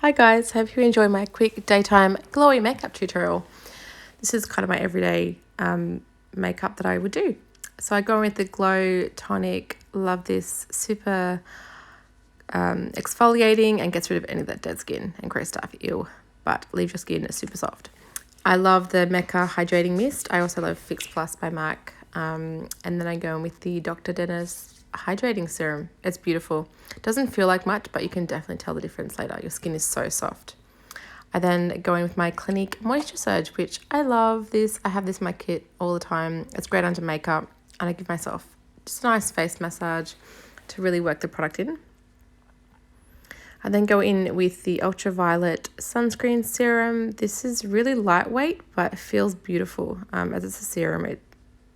Hi guys, hope you enjoy my quick daytime glowy makeup tutorial. This is kind of my everyday makeup that I would do. So I go in with the Glow Tonic. Love this, super exfoliating and gets rid of any of that dead skin and grey stuff. Ew, but leaves your skin super soft. I love the Mecca Hydrating Mist. I also love Fix Plus by MAC. And then I go in with the Dr. Dennis Hydrating Serum. It's beautiful. Doesn't feel like much, but you can definitely tell the difference later. Your skin is so soft. I then go in with my Clinique Moisture Surge, which I love this. I have this in my kit all the time. It's great under makeup. And I give myself just a nice face massage to really work the product in. I then go in with the Ultraviolet Sunscreen Serum. This is really lightweight, but it feels beautiful. As it's a serum, it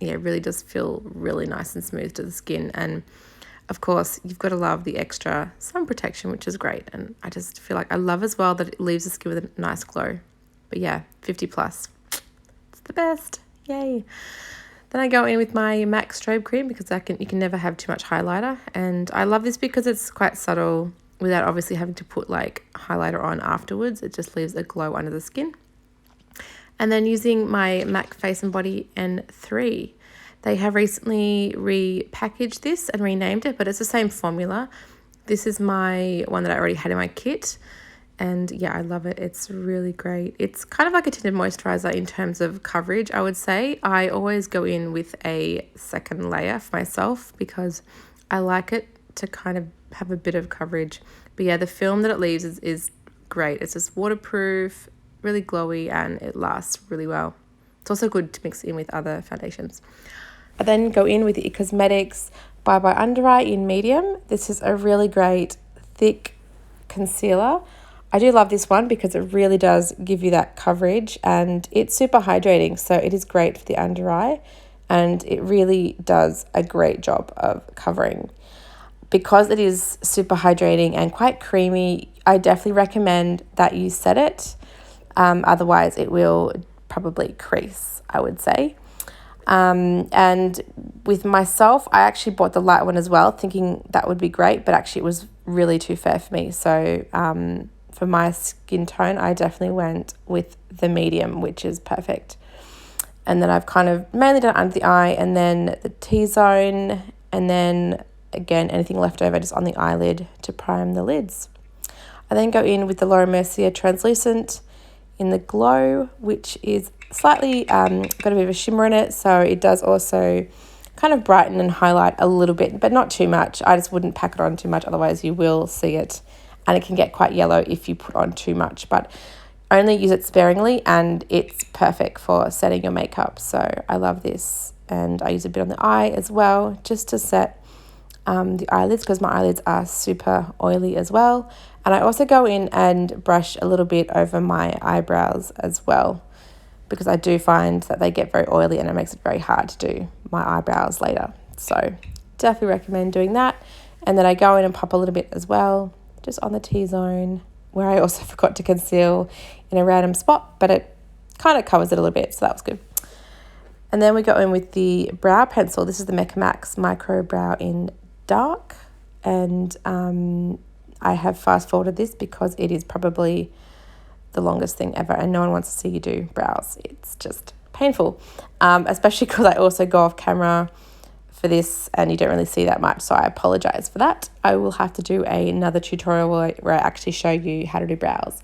really does feel really nice and smooth to the skin. And of course, you've got to love the extra sun protection, which is great. And I just feel like I love as well that it leaves the skin with a nice glow. But yeah, 50 plus. It's the best. Yay. Then I go in with my MAC Strobe Cream because you can never have too much highlighter. And I love this because it's quite subtle without obviously having to put like highlighter on afterwards. It just leaves a glow under the skin. And then using my MAC Face and Body N3. They have recently repackaged this and renamed it, but it's the same formula. This is my one that I already had in my kit. And yeah, I love it. It's really great. It's kind of like a tinted moisturizer in terms of coverage, I would say. I always go in with a second layer for myself because I like it to kind of have a bit of coverage. But yeah, the film that it leaves is great. It's just waterproof, really glowy, and it lasts really well. It's also good to mix in with other foundations. I then go in with the Cosmetics Bye Bye Undereye in medium. This is a really great thick concealer. I do love this one because it really does give you that coverage and it's super hydrating. So it is great for the under eye and it really does a great job of covering. Because it is super hydrating and quite creamy, I definitely recommend that you set it. Otherwise, it will probably crease, I would say. And with myself, I actually bought the light one as well, thinking that would be great, but actually it was really too fair for me. So for my skin tone, I definitely went with the medium, which is perfect. And then I've kind of mainly done under the eye and then the T-zone, and then again, anything left over just on the eyelid to prime the lids. I then go in with the Mercier Translucent in the Glow, which is slightly got a bit of a shimmer in it, so it does also kind of brighten and highlight a little bit, but not too much. I just wouldn't pack it on too much, otherwise you will see it, and it can get quite yellow if you put on too much, but only use it sparingly, and it's perfect for setting your makeup. So I love this, and I use a bit on the eye as well, just to set the eyelids, because my eyelids are super oily as well. And I also go in and brush a little bit over my eyebrows as well, because I do find that they get very oily and it makes it very hard to do my eyebrows later. So definitely recommend doing that. And then I go in and pop a little bit as well, just on the T-zone, where I also forgot to conceal in a random spot, but it kind of covers it a little bit, so that was good. And then we go in with the brow pencil. This is the Mecca Max Micro Brow in Dark. And I have fast forwarded this because it is probably the longest thing ever and no one wants to see you do brows. It's just painful, especially because I also go off camera for this and you don't really see that much, so I apologize for that. I will have to do another tutorial where I actually show you how to do brows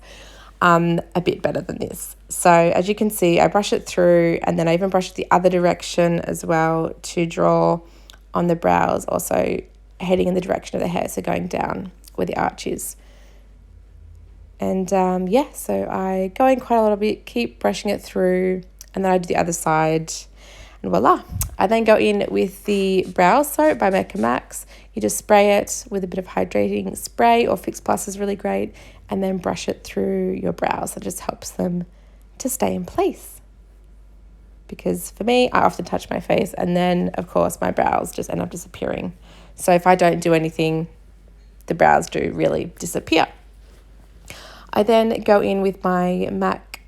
a bit better than this. So as you can see, I brush it through and then I even brush it the other direction as well to draw on the brows, also heading in the direction of the hair, so going down where the arch is. And so I go in quite a little bit, keep brushing it through, and then I do the other side, and voila. I then go in with the Brow Soap by Mecca Max. You just spray it with a bit of hydrating spray, or Fix Plus is really great, and then brush it through your brows. That just helps them to stay in place. Because for me, I often touch my face, and then, of course, my brows just end up disappearing. So if I don't do anything, the brows do really disappear. I then go in with my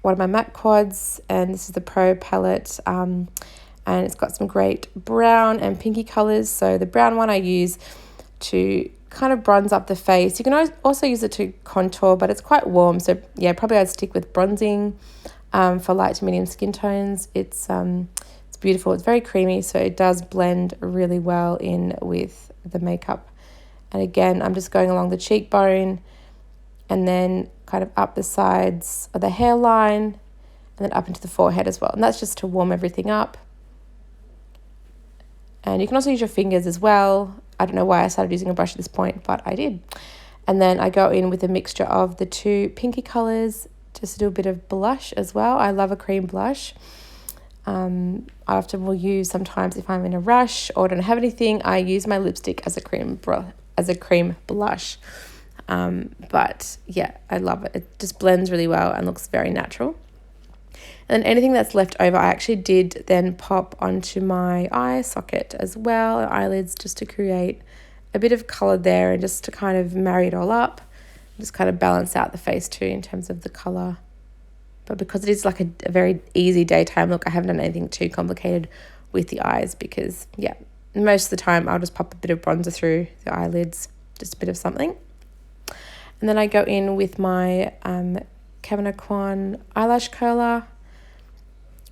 one of my MAC quads, and this is the Pro palette, and it's got some great brown and pinky colours. So the brown one I use to kind of bronze up the face. You can also use it to contour, but it's quite warm. So yeah, probably I'd stick with bronzing for light to medium skin tones. It's beautiful. It's very creamy, so it does blend really well in with the makeup. And again, I'm just going along the cheekbone and then kind of up the sides of the hairline and then up into the forehead as well. And that's just to warm everything up. And you can also use your fingers as well. I don't know why I started using a brush at this point, but I did. And then I go in with a mixture of the two pinky colours just to do a bit of blush as well. I love a cream blush. I often will use sometimes if I'm in a rush or don't have anything, I use my lipstick as a cream blush. But yeah, I love it. It just blends really well and looks very natural. And then anything that's left over, I actually did then pop onto my eye socket as well, eyelids, just to create a bit of colour there and just to kind of marry it all up, just kind of balance out the face too in terms of the colour. But because it is like a very easy daytime look, I haven't done anything too complicated with the eyes because, yeah, most of the time I'll just pop a bit of bronzer through the eyelids, just a bit of something. And then I go in with my Kevyn Aucoin eyelash curler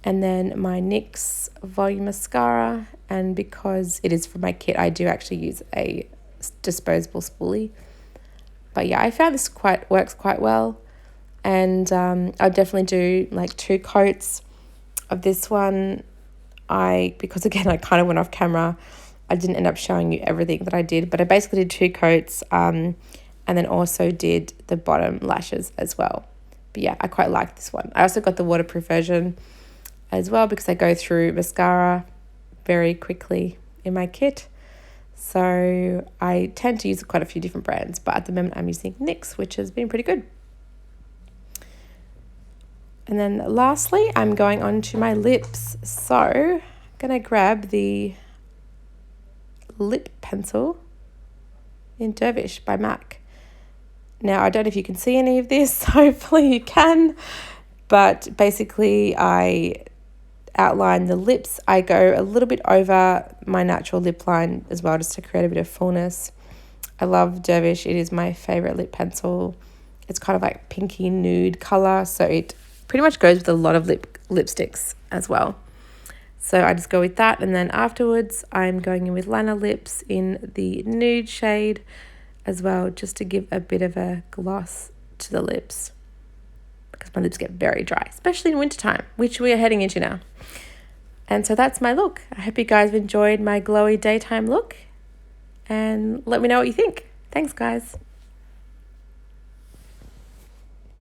and then my NYX volume mascara. And because it is from my kit, I do actually use a disposable spoolie. But yeah, I found this works quite well. And I'll definitely do like 2 coats of this one. Because again, I kind of went off camera. I didn't end up showing you everything that I did, but I basically did 2 coats and then also did the bottom lashes as well. But yeah, I quite like this one. I also got the waterproof version as well because I go through mascara very quickly in my kit. So I tend to use quite a few different brands, but at the moment I'm using NYX, which has been pretty good. And then lastly, I'm going on to my lips. So I'm going to grab the lip pencil in Dervish by MAC. Now, I don't know if you can see any of this. Hopefully you can. But basically, I outline the lips. I go a little bit over my natural lip line as well, just to create a bit of fullness. I love Dervish. It is my favourite lip pencil. It's kind of like pinky nude colour, so it pretty much goes with a lot of lipsticks as well. So I just go with that, and then afterwards I'm going in with Lanolips in the nude shade as well, just to give a bit of a gloss to the lips, because my lips get very dry, especially in wintertime, which we are heading into now. And so that's my look. I hope you guys have enjoyed my glowy daytime look, and let me know what you think. Thanks, guys.